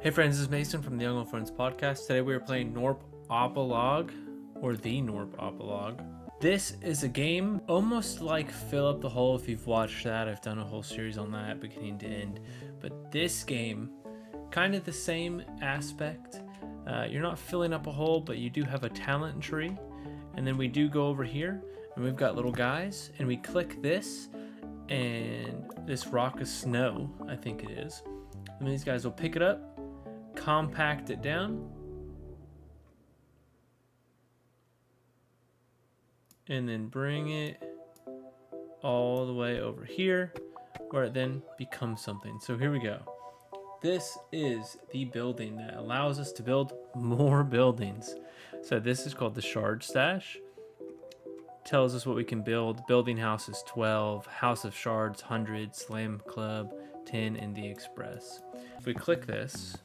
Hey friends, this is Mason from the Young Friends podcast. Today we are playing Gnorp Apologue, or the Gnorp Apologue. This is a game almost like Fill Up the Hole. If you've watched that, I've done a whole series on that beginning to end. But this game, kind of the same aspect. You're not filling up a hole, but you do have a talent tree. And then we do go over here, and we've got little guys, and we click this, and this rock is snow, I think it is. And these guys will pick it up, compact it down, and then bring it all the way over here where it then becomes something. So here we go. This is the building that allows us to build more buildings. So this is called the shard stash. Tells us what we can build. Building house is 12, house of shards 100, slam club 10, and the express. If we click this,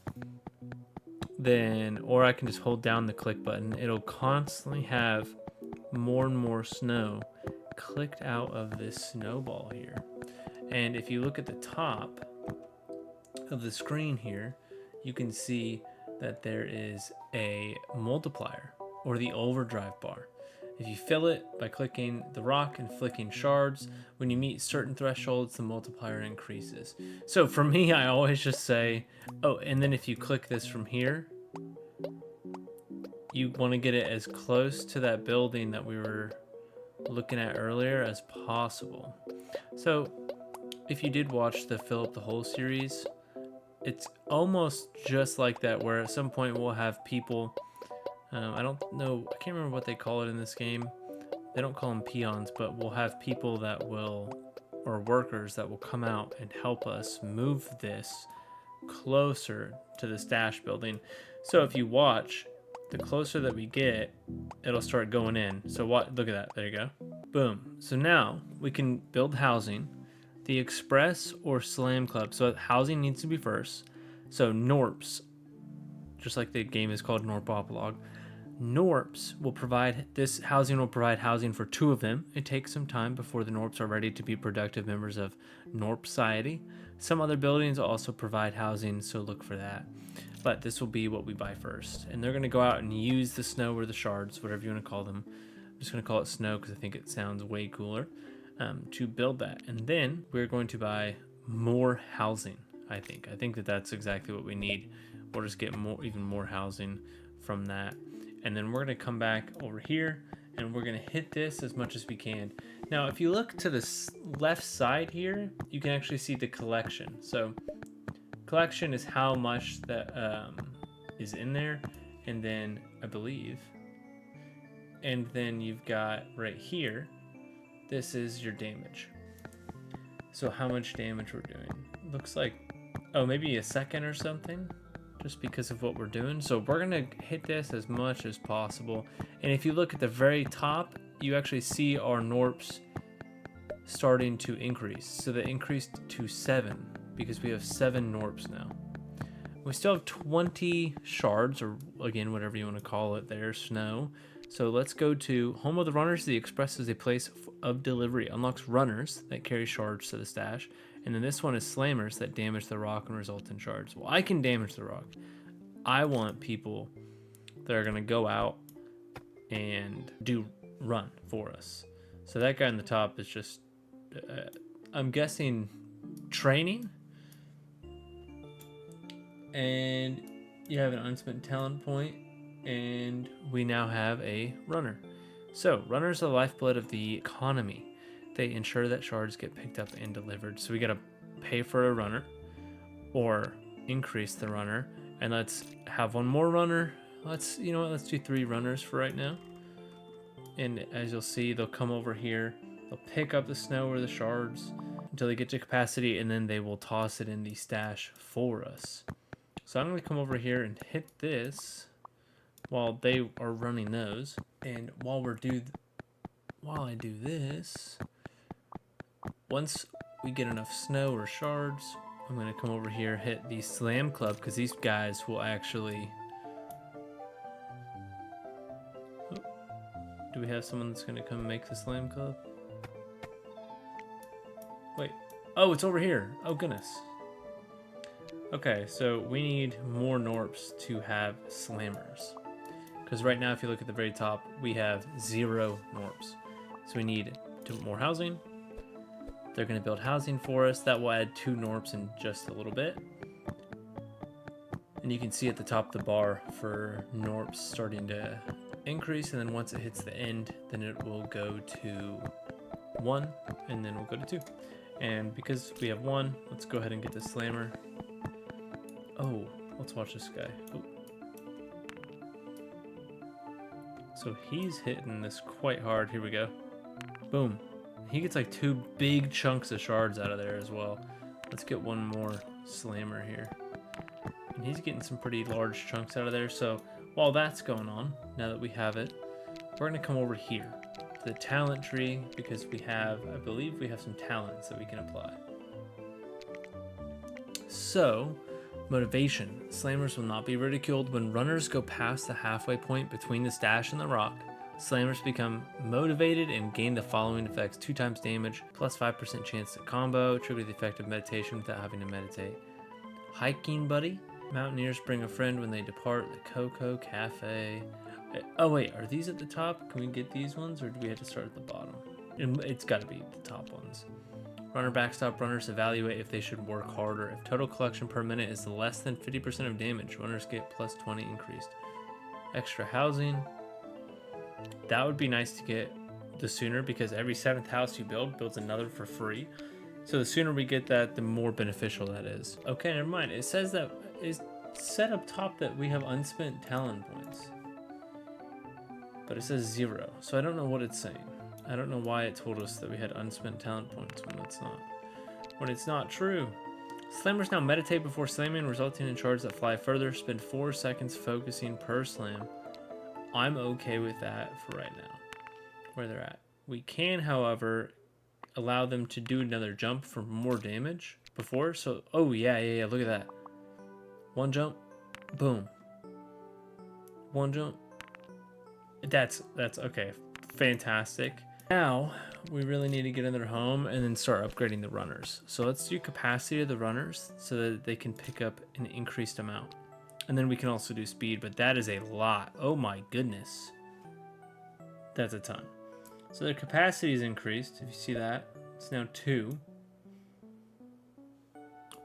then, or I can just hold down the click button, it'll constantly have more and more snow clicked out of this snowball here. And if you look at the top of the screen here, you can see that there is a multiplier, or the overdrive bar. If you fill it by clicking the rock and flicking shards, when you meet certain thresholds, the multiplier increases. So for me, I always just say, oh, and then if you click this from here, you want to get it as close to that building that we were looking at earlier as possible. So if you did watch the Fill Up the Hole series, it's almost just like that, where at some point we'll have people, I don't know, I can't remember what they call it in this game. They don't call them peons, but we'll have people that will, or workers that will come out and help us move this closer to the stash building. So if you watch, the closer that we get, it'll start going in. So what? Look at that. There you go. Boom. So now we can build housing, the express or slam club. So housing needs to be first. So Gnorps, just like the game is called Gnorp Apologue, Gnorps will provide, this housing will provide housing for 2 of them. It takes some time before the Gnorps are ready to be productive members of Gnorp society. Some other buildings also provide housing, so look for that. But this will be what we buy first. And they're going to go out and use the snow or the shards, whatever you want to call them. I'm just going to call it snow because I think it sounds way cooler, to build that. And then we're going to buy more housing, I think. I think that that's exactly what we need. We'll just get more, even more housing from that. And then we're going to come back over here and we're going to hit this as much as we can. Now, if you look to the left side here, you can actually see the collection. So collection is how much that is in there. And then I believe, and then you've got right here, this is your damage. So how much damage we're doing. Looks like, oh, maybe a second or something, just because of what we're doing. So we're gonna hit this as much as possible. And if you look at the very top, you actually see our Gnorps starting to increase. So they increased to 7 because we have 7 Gnorps now. We still have 20 shards, or again, whatever you want to call it there, snow. So let's go to Home of the Runners. The Express is a place of delivery. Unlocks runners that carry shards to the stash. And then this one is slammers that damage the rock and result in shards. Well, I can damage the rock. I want people that are going to go out and do run for us. So that guy in the top is just, I'm guessing, training. And you have an unspent talent point, and we now have a runner. So runners are the lifeblood of the economy. They ensure that shards get picked up and delivered. So we got to pay for a runner or increase the runner. And let's have one more runner. Let's do 3 runners for right now. And as you'll see, they'll come over here. They'll pick up the snow or the shards until they get to capacity, and then they will toss it in the stash for us. So I'm going to come over here and hit this while they are running those. And while I do this, once we get enough snow or shards, I'm going to come over here, hit the slam club, because these guys will actually... Oh, do we have someone that's going to come make the slam club? Wait. Oh, it's over here. Oh, goodness. Okay, so we need more Gnorps to have slammers. Because right now, if you look at the very top, we have 0 Gnorps. So we need more housing. They're going to build housing for us. That will add 2 Gnorps in just a little bit. And you can see at the top of the bar for Gnorps starting to increase. And then once it hits the end, then it will go to 1. And then we'll go to 2. And because we have 1, let's go ahead and get the slammer. Oh, let's watch this guy. Oh. So he's hitting this quite hard. Here we go. Boom. He gets like 2 big chunks of shards out of there as well. Let's get one more slammer here. And he's getting some pretty large chunks out of there. So while that's going on, now that we have it, we're going to come over here to the talent tree because we have, I believe we have some talents that we can apply. So, motivation. Slammers will not be ridiculed. When runners go past the halfway point between the stash and the rock, slammers become motivated and gain the following effects: 2 times damage, plus 5% chance to combo, trigger the effect of meditation without having to meditate. Hiking buddy. Mountaineers bring a friend when they depart the Cocoa Cafe. Oh wait, are these at the top? Can we get these ones, or do we have to start at the bottom? It's got to be the top ones. Runner backstop. Runners evaluate if they should work harder. If total collection per minute is less than 50% of damage, runners get plus 20 increased. Extra housing. That would be nice to get the sooner, because every 7th house you builds another for free. So the sooner we get that, the more beneficial that is. Okay, never mind. It says that it's set up top that we have unspent talent points, but it says 0. So I don't know what it's saying. I don't know why it told us that we had unspent talent points when it's not true. Slammers now meditate before slamming, resulting in shards that fly further. Spend 4 seconds focusing per slam. I'm okay with that for right now, where they're at. We can, however, allow them to do another jump for more damage before. So, oh yeah, look at that. 1 jump, boom. 1 jump. That's okay. Fantastic. Now we really need to get in their home and then start upgrading the runners. So let's do capacity of the runners so that they can pick up an increased amount. And then we can also do speed, but that is a lot. Oh my goodness. That's a ton. So their capacity is increased. If you see that, it's now 2.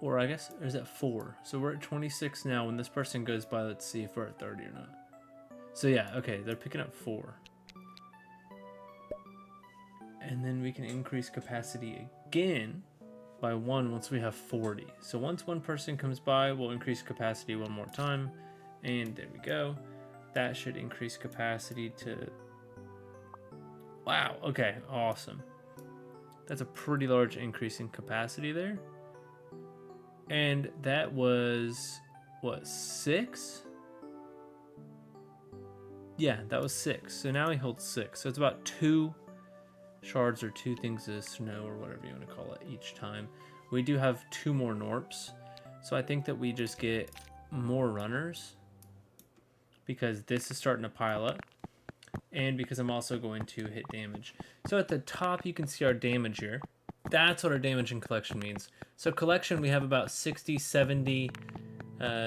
Or I guess, or is that 4? So we're at 26 now. When this person goes by, let's see if we're at 30 or not. So yeah, okay, they're picking up 4. And then we can increase capacity again by 1 once we have 40. So once one person comes by, we'll increase capacity 1 more time. And there we go. That should increase capacity to... Wow, okay, awesome. That's a pretty large increase in capacity there. And that was, what, 6? Yeah, that was 6. So now he holds 6. So it's about 2 shards or 2 things of snow or whatever you want to call it each time. We do have 2 more Gnorps. So I think that we just get more runners, because this is starting to pile up. And because I'm also going to hit damage. So at the top, you can see our damage here. That's what our damage in collection means. So collection, we have about 60, 70,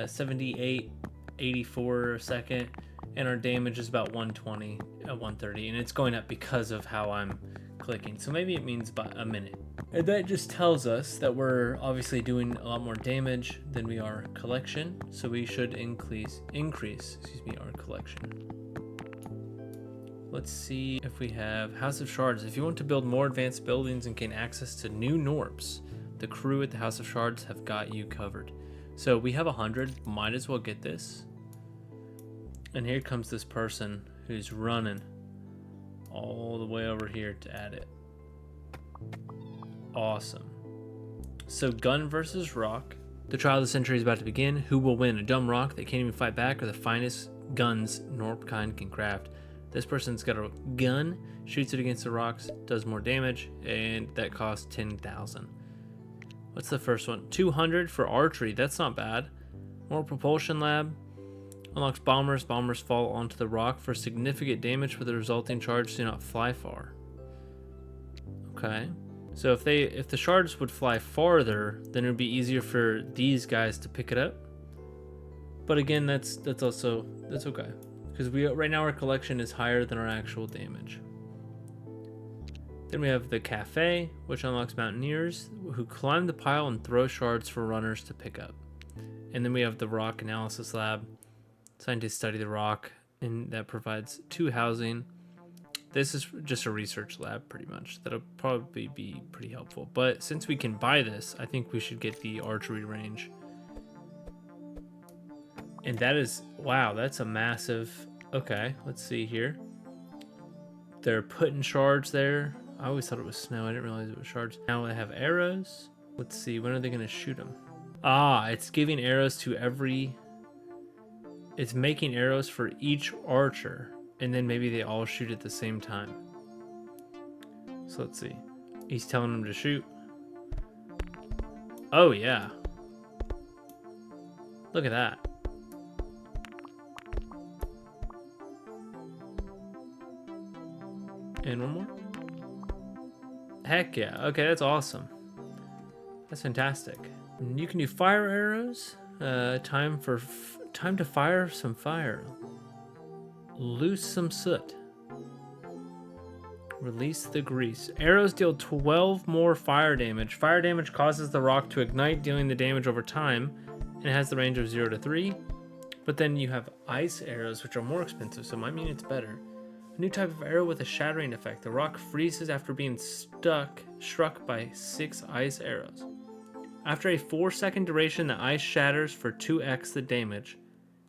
78, 84 a second. And our damage is about 120, 130. And it's going up because of how I'm clicking. So maybe it means about a minute. And that just tells us that we're obviously doing a lot more damage than we are collection. So we should increase our collection. Let's see if we have House of Shards. If you want to build more advanced buildings and gain access to new Gnorps, the crew at the House of Shards have got you covered. So we have 100, might as well get this. And here comes this person who's running all the way over here to add it. Awesome. So gun versus rock. The trial of the century is about to begin. Who will win? A dumb rock that can't even fight back, or the finest guns Gnorp kind can craft? This person's got a gun, shoots it against the rocks, does more damage, and that costs 10,000. What's the first one? 200 for archery. That's not bad. More propulsion lab. Unlocks bombers. Bombers fall onto the rock for significant damage, but the resulting charge do not fly far. Okay. So if the shards would fly farther, then it would be easier for these guys to pick it up. But again, that's okay, because right now our collection is higher than our actual damage. Then we have the cafe, which unlocks mountaineers who climb the pile and throw shards for runners to pick up. And then we have the rock analysis lab. Scientists study the rock, and that provides 2 housing. This is just a research lab, pretty much. That'll probably be pretty helpful. But since we can buy this, I think we should get the archery range. And that is, wow, that's a massive, okay, let's see here. They're putting shards there. I always thought it was snow. I didn't realize it was shards. Now they have arrows. Let's see, when are they gonna shoot them? Ah, it's giving arrows to every, it's making arrows for each archer. And then maybe they all shoot at the same time. So let's see. He's telling them to shoot. Oh, yeah. Look at that. And one more. Heck yeah. Okay, that's awesome. That's fantastic. And you can do fire arrows. Time to fire some fire. Loose some soot. Release the grease. Arrows deal 12 more fire damage. Fire damage causes the rock to ignite, dealing the damage over time, and it has the range of 0 to 3. But then you have ice arrows, which are more expensive, so it might mean it's better. A new type of arrow with a shattering effect. The rock freezes after being struck by 6 ice arrows. After a 4-second duration, the ice shatters for 2x the damage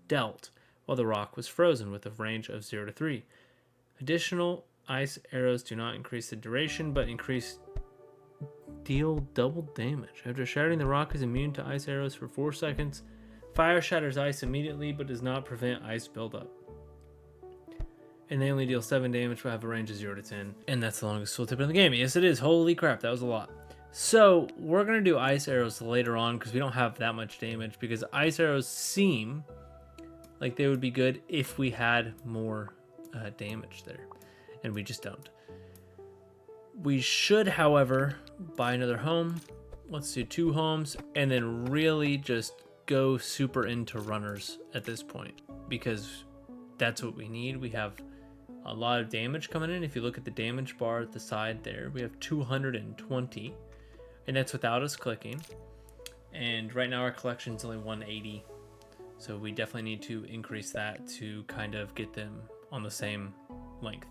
dealt, while the rock was frozen with a range of 0 to 3. Additional ice arrows do not increase the duration, but deal double damage. After shattering, the rock is immune to ice arrows for 4 seconds. Fire shatters ice immediately, but does not prevent ice buildup. And they only deal 7 damage, but have a range of 0 to 10. And that's the longest tooltip in the game. Yes, it is. Holy crap, that was a lot. So we're going to do ice arrows later on, because we don't have that much damage, because ice arrows seem like they would be good if we had more damage there, and we just don't. We should, however, buy another home. Let's do 2 homes, and then really just go super into runners at this point, because that's what we need. We have a lot of damage coming in. If you look at the damage bar at the side there, we have 220, and that's without us clicking. And right now our collection is only 180. So we definitely need to increase that to kind of get them on the same length.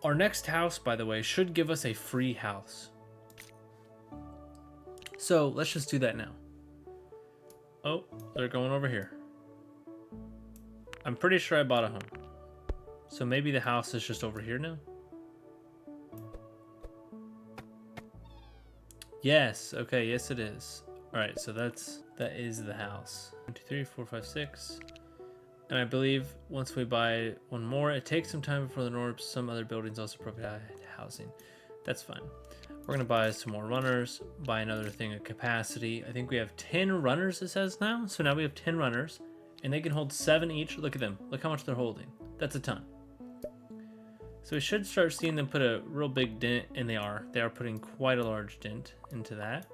Our next house, by the way, should give us a free house. So let's just do that now. Oh, they're going over here. I'm pretty sure I bought a home. So maybe the house is just over here now? Yes, okay, yes it is. Alright, so that is the house. 1, 2, 3, 4, 5, 6. And I believe once we buy one more, it takes some time before the Gnorps. Some other buildings also provide housing. That's fine. We're going to buy some more runners, buy another thing of capacity. I think we have 10 runners, it says now. So now we have 10 runners, and they can hold 7 each. Look at them. Look how much they're holding. That's a ton. So we should start seeing them put a real big dent, and they are. They are putting quite a large dent into that.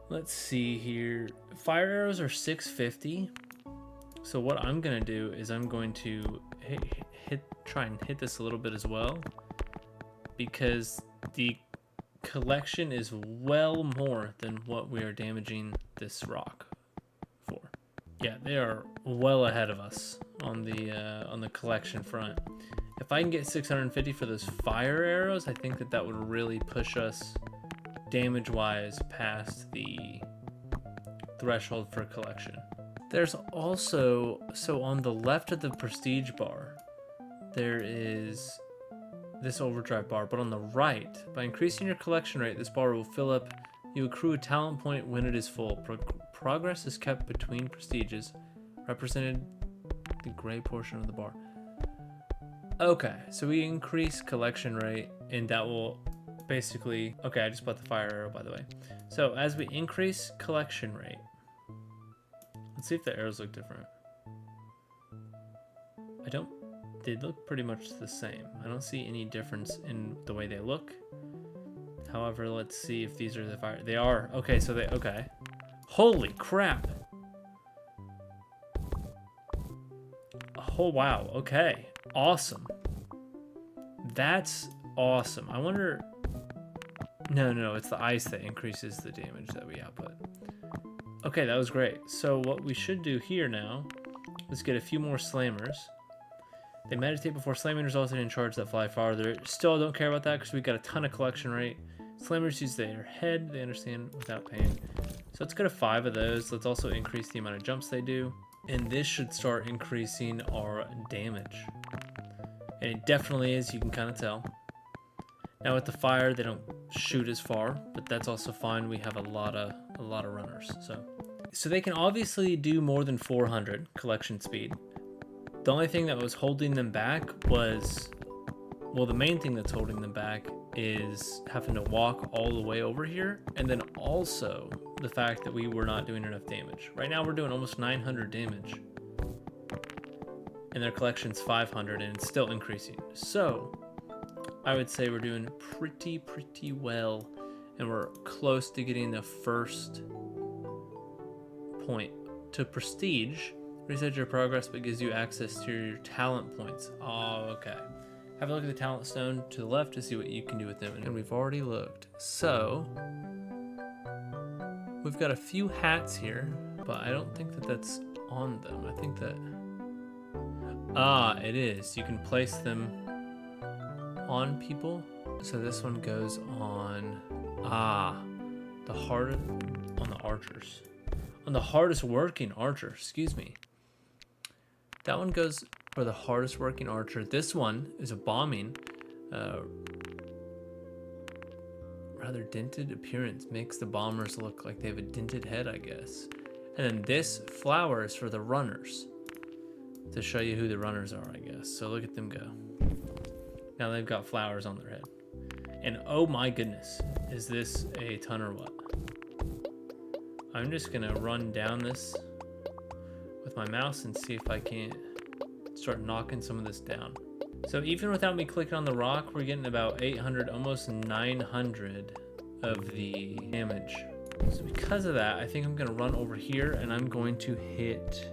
Let's see here. Fire arrows are 650. So what I'm going to do is I'm going to try and hit this a little bit as well, because the collection is well more than what we are damaging this rock for. Yeah, they are well ahead of us on the collection front. If I can get 650 for those fire arrows, I think that would really push us damage-wise past the threshold for collection. There's also, so on the left of the prestige bar, there is this overdrive bar, but on the right, by increasing your collection rate, this bar will fill up. You accrue a talent point when it is full. Progress is kept between prestiges, represented the gray portion of the bar. Okay, so we increase collection rate, and that will basically, okay, I just bought the fire arrow, by the way. So as we increase collection rate, let's see if the arrows look different. I don't they look pretty much the same. I don't see any difference in the way they look. However, let's see if these are the fire. They are. Okay, so they, okay. Holy crap. Oh, wow. Okay. Awesome. That's awesome. I wonder... No, it's the ice that increases the damage that we output. Okay, that was great. So what we should do here now is get a few more slammers. They meditate before slamming, resulting in charge that fly farther. Still don't care about that because we've got a ton of collection rate. Slammers use their head. They understand without pain. So let's go to 5 of those. Let's also increase the amount of jumps they do. And this should start increasing our damage. And it definitely is, you can kind of tell. Now with the fire, they don't shoot as far, but that's also fine. We have a lot of runners. So they can obviously do more than 400 collection speed. The only thing that was holding them back was, well, the main thing that's holding them back is having to walk all the way over here, and then also the fact that we were not doing enough damage. Right now we're doing almost 900 damage, and their collection's 500, and it's still increasing. So I would say we're doing pretty well, and we're close to getting the first point to prestige. Reset your progress, but gives you access to your talent points. Oh, okay. Have a look at the talent stone to the left to see what you can do with them. And we've already looked. So we've got a few hats here, but I don't think that that's on them. I think that, it is. You can place them on people. So this one goes on, the hardest, on the archers. On the hardest working archer, excuse me. That one goes for the hardest working archer. This one is a bombing. Rather dented appearance makes the bombers look like they have a dented head, I guess. And then this flower is for the runners, to show you who the runners are, I guess. So look at them go. Now they've got flowers on their head. And oh my goodness, is this a ton or what? I'm just gonna run down this with my mouse and see if I can't start knocking some of this down. So even without me clicking on the rock, we're getting about 800, almost 900 of the damage. So because of that, I think I'm gonna run over here and I'm going to hit,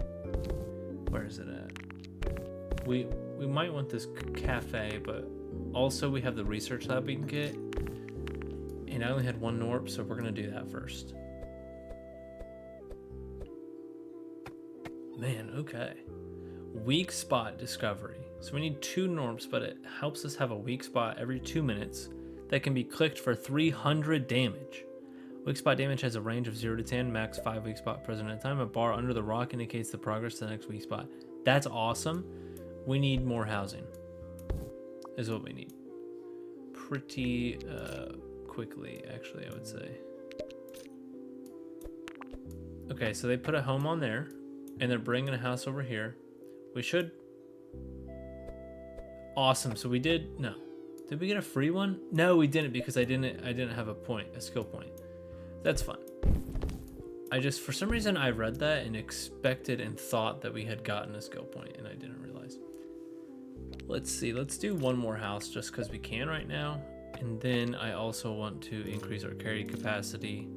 where is it at? We might want this cafe, but also we have the research lab we can get. And I only had 1 Gnorp, so we're gonna do that first. Man, okay. Weak spot discovery. So we need 2 Gnorps, but it helps us have a weak spot every 2 minutes that can be clicked for 300 damage. Weak spot damage has a range of 0 to 10, max 5 weak spot present at a time. A bar under the rock indicates the progress to the next weak spot. That's awesome. We need more housing, is what we need. Pretty quickly, actually, I would say. Okay, so they put a home on there. And they're bringing a house over here. We should. Awesome. So we did. No. Did we get a free one? No, we didn't, because I didn't have a skill point. That's fine. I just, for some reason, I read that and expected and thought that we had gotten a skill point, and I didn't realize. Let's see. Let's do 1 more house just because we can right now. And then I also want to increase our carry capacity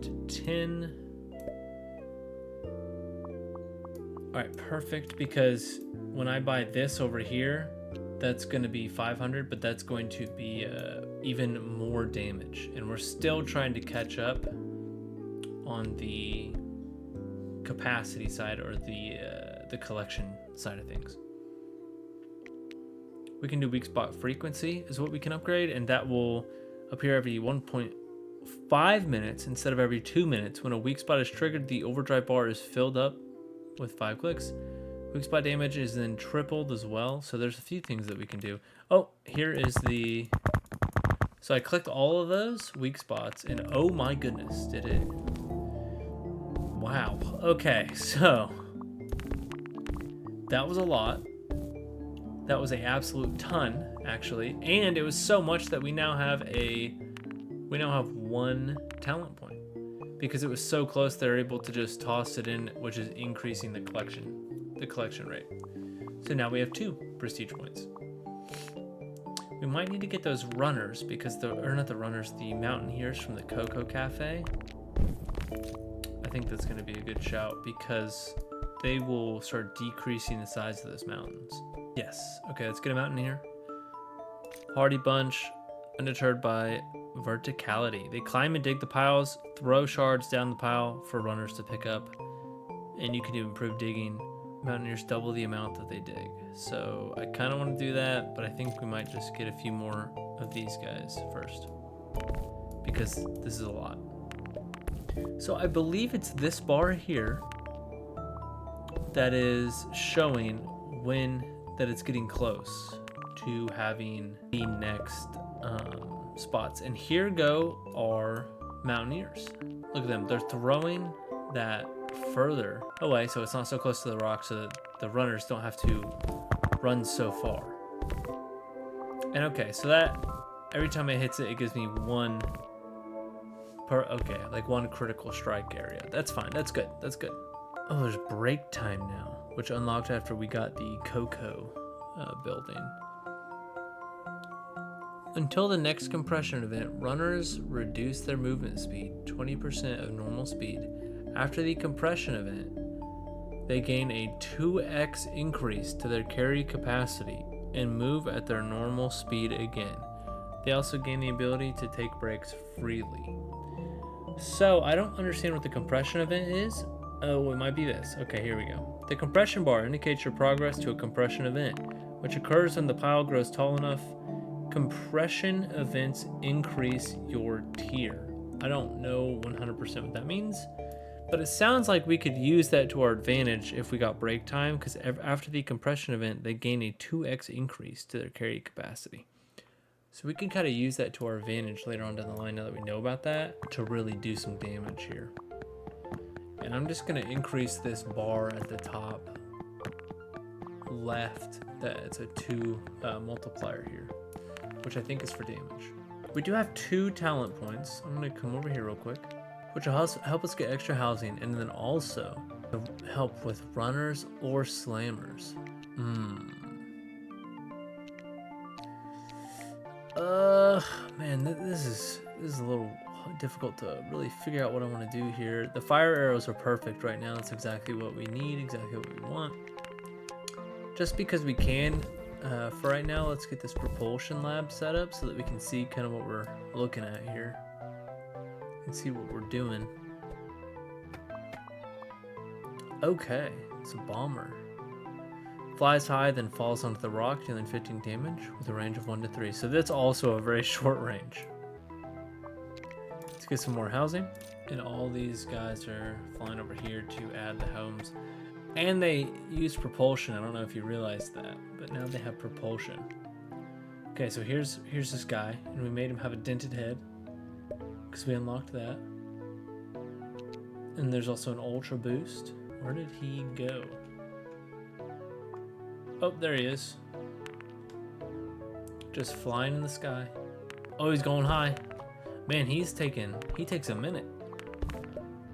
to 10. All right, perfect, because when I buy this over here, that's going to be 500, but that's going to be even more damage. And we're still trying to catch up on the capacity side, or the collection side of things. We can do weak spot frequency is what we can upgrade, and that will appear every 1.5 minutes instead of every 2 minutes. When a weak spot is triggered, the overdrive bar is filled up with 5 clicks. Weak spot damage is then tripled as well. So there's a few things that we can do. Oh, here is the... So I clicked all of those weak spots, and oh my goodness, did it... Wow. Okay, so... That was a lot. That was an absolute ton, actually. And it was so much that we now have 1 talent point. Because it was so close, they're able to just toss it in, which is increasing the collection rate. So now we have 2. prestige points. We might need to get those runners because the mountaineers from the Cocoa Cafe. I think that's going to be a good shout because they will start decreasing the size of those mountains. Yes. Okay, let's get a mountaineer. Hardy bunch, undeterred by verticality. They climb and dig the piles, throw shards down the pile for runners to pick up, and you can even improve digging. Mountaineers double the amount that they dig. So I kind of want to do that, but I think we might just get a few more of these guys first because this is a lot. So I believe it's this bar here that is showing when that it's getting close to having the next spots. And here go our mountaineers. Look at them. They're throwing that further away so it's not so close to the rock so that the runners don't have to run so far. And okay, so that every time it hits it, it gives me one critical strike area. That's fine. That's good. That's good. Oh, there's break time now, which unlocked after we got the Cocoa building. Until the next compression event, runners reduce their movement speed 20% of normal speed. After the compression event, they gain a 2x increase to their carry capacity and move at their normal speed again. They also gain the ability to take breaks freely. So I don't understand what the compression event is. Oh, it might be this. Okay, here we go. The compression bar indicates your progress to a compression event, which occurs when the pile grows tall enough. Compression events increase your tier. I don't know 100% what that means, but it sounds like we could use that to our advantage if we got break time, because after the compression event, they gain a 2x increase to their carry capacity. So we can kind of use that to our advantage later on down the line now that we know about that to really do some damage here. And I'm just going to increase this bar at the top left that it's a 2 multiplier here, which I think is for damage. We do have 2 talent points. I'm going to come over here real quick, which will help us get extra housing and then also help with runners or slammers. Man, this is a little difficult to really figure out what I want to do here. The fire arrows are perfect right now. That's exactly what we need, exactly what we want. Just because we can, for right now, let's get this propulsion lab set up so that we can see kind of what we're looking at here and see what we're doing. Okay, it's a bomber. Flies high, then falls onto the rock, dealing 15 damage with a range of 1 to 3. So that's also a very short range. Let's get some more housing. And all these guys are flying over here to add the homes. And they use propulsion. I don't know if you realized that, but now they have propulsion. Okay, so here's this guy, and we made him have a dented head because we unlocked that. And there's also an ultra boost. Where did he go? Oh, there he is. Just flying in the sky. Oh, he's going high. Man, he takes a minute.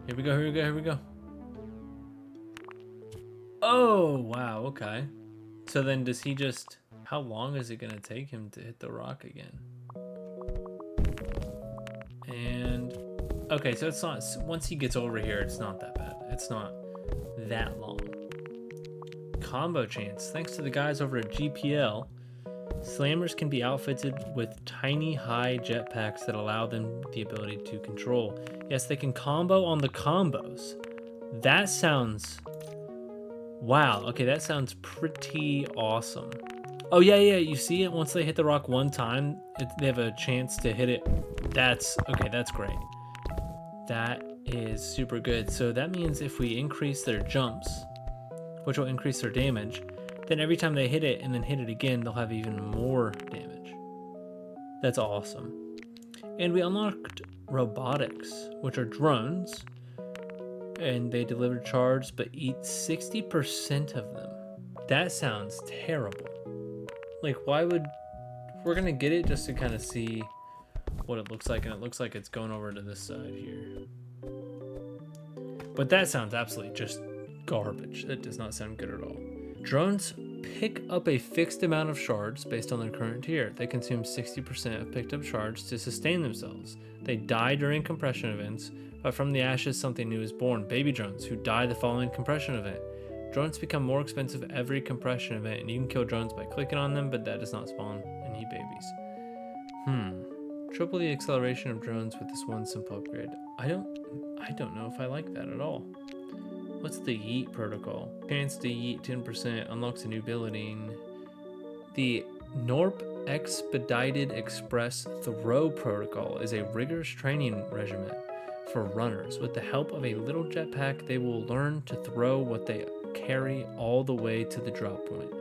Here we go, here we go, here we go. Oh, wow, okay. So then does he just, how long is it gonna take him to hit the rock again? And, okay, so it's not, once he gets over here, it's not that bad. It's not that long. Combo chance. Thanks to the guys over at GPL, slammers can be outfitted with tiny high jetpacks that allow them the ability to control. Yes, they can combo on the combos. That sounds, wow. Okay, that sounds pretty awesome. Oh yeah, you see it once they hit the rock one time, they have a chance to hit it. That's okay, that's great. That is super good. So that means if we increase their jumps, which will increase their damage, then every time they hit it and then hit it again, they'll have even more damage. That's awesome. And we unlocked robotics, which are drones, and they deliver charge but eat 60% of them. That sounds terrible. Like, why would, we're gonna get it just to kind of see what it looks like, and it looks like it's going over to this side here. But that sounds absolutely just garbage. That does not sound good at all. Drones pick up a fixed amount of shards based on their current tier. They consume 60% of picked up shards to sustain themselves. They die during compression events, but from the ashes something new is born. Baby drones who die the following compression event. Drones become more expensive every compression event, and you can kill drones by clicking on them, but that does not spawn any babies. Triple the acceleration of drones with this one simple upgrade. I don't know if I like that at all. What's the yeet protocol? Chance to yeet 10% unlocks a new building. The Gnorp Expedited Express Throw protocol is a rigorous training regimen for runners. With the help of a little jetpack, they will learn to throw what they carry all the way to the drop point.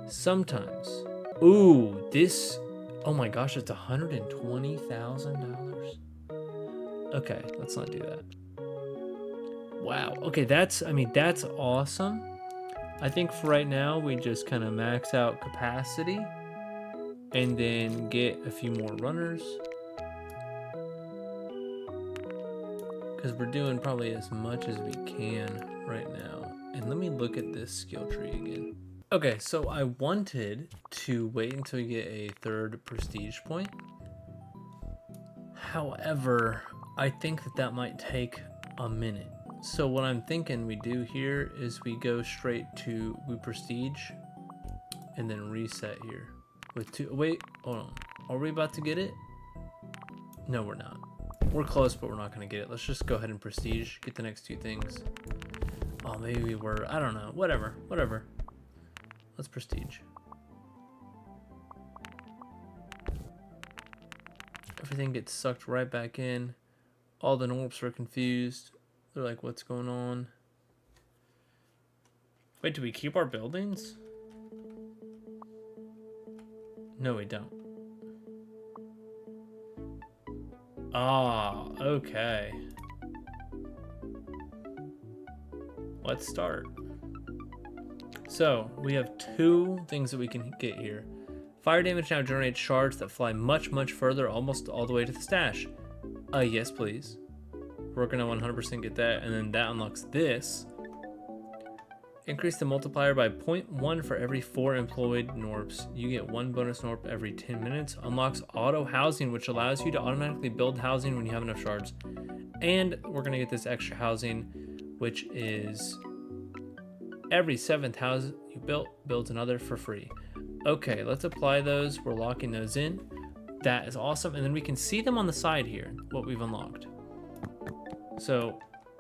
Sometimes. Ooh, this. Oh my gosh, it's $120,000. Okay, let's not do that. Wow. Okay, that's awesome. I think for right now, we just kind of max out capacity and then get a few more runners. Because we're doing probably as much as we can right now. And let me look at this skill tree again. Okay, so I wanted to wait until we get a third prestige point. However, I think that might take a minute. So what I'm thinking we do here is we go straight to prestige and then reset here with 2. Wait, hold on. Are we about to get it? No, we're not. We're close, but we're not going to get it. Let's just go ahead and prestige, get the next 2 things. Oh, maybe we were. I don't know. Whatever. Let's prestige. Everything gets sucked right back in. All the Gnorps are confused. They're like, what's going on? Wait, do we keep our buildings? No, we don't. Ah, okay. Let's start. So, we have 2 things that we can get here. Fire damage now generates shards that fly much, much further, almost all the way to the stash. Yes, please. We're gonna 100% get that, and then that unlocks this. Increase the multiplier by 0.1 for every 4 employed Gnorps. You get 1 bonus Gnorp every 10 minutes. Unlocks auto housing, which allows you to automatically build housing when you have enough shards. And we're gonna get this extra housing, which is every 7th house you builds another for free. Okay, let's apply those. We're locking those in. That is awesome. And then we can see them on the side here, what we've unlocked. So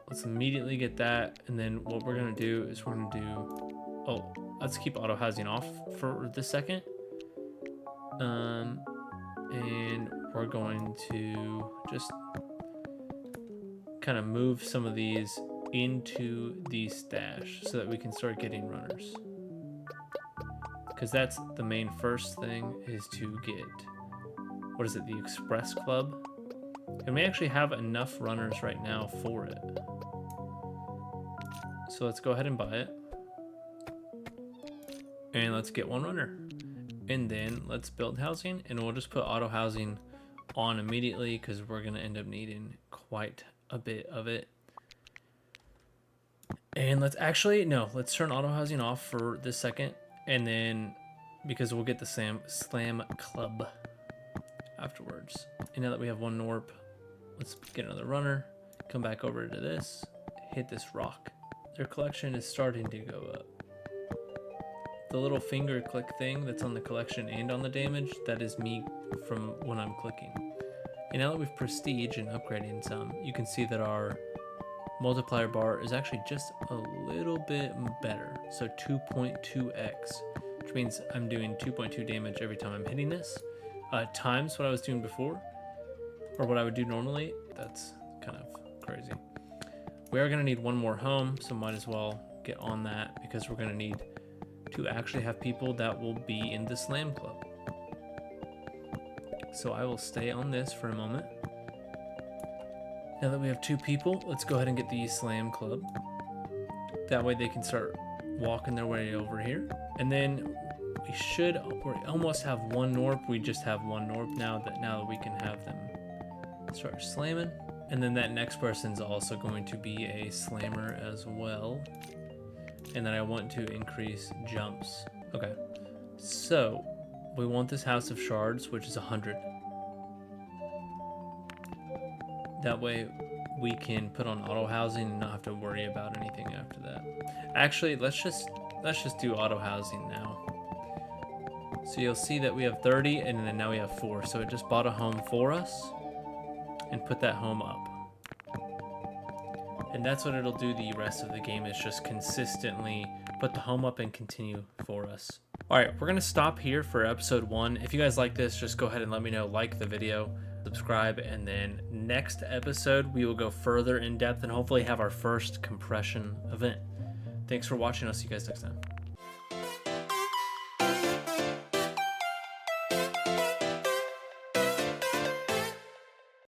let's immediately get that. And then what we're going to do is we're going to do, let's keep auto housing off for this second. And we're going to just kind of move some of these into the stash so that we can start getting runners. Because that's the main first thing, is to get, what is it, the Express Club. And we actually have enough runners right now for it. So let's go ahead and buy it. And let's get 1 runner. And then let's build housing, and we'll just put auto housing on immediately because we're going to end up needing quite a bit of it. And let's turn auto housing off for this second. And then, because we'll get the slam club afterwards. And now that we have 1 Gnorp, let's get another runner, come back over to this, hit this rock. Their collection is starting to go up. The little finger click thing that's on the collection and on the damage, that is me from when I'm clicking. And now that we've prestige and upgrading some, you can see that our multiplier bar is actually just a little bit better. So 2.2x, which means I'm doing 2.2 damage every time I'm hitting this, times what I was doing before, or what I would do normally. That's kind of crazy. We are going to need 1 more home, so might as well get on that, because we're going to need to actually have people that will be in the slam club. So I will stay on this for a moment. Now that we have 2 people, let's go ahead and get the slam club. That way they can start walking their way over here. And then we almost have 1 Gnorp. We just have 1 Gnorp now that we can have them start slamming. And then that next person's also going to be a slammer as well. And then I want to increase jumps Okay, so we want this house of shards, which is 100. That way we can put on auto housing and not have to worry about anything after that. Actually, let's just do auto housing now. So you'll see that we have 30 and then now we have 4. So it just bought a home for us and put that home up. And that's what it'll do the rest of the game, is just consistently put the home up and continue for us. All right, we're gonna stop here for episode 1. If you guys like this, just go ahead and let me know, like the video, subscribe, and then next episode we will go further in depth and hopefully have our first compression event. Thanks for watching. I'll see you guys next time.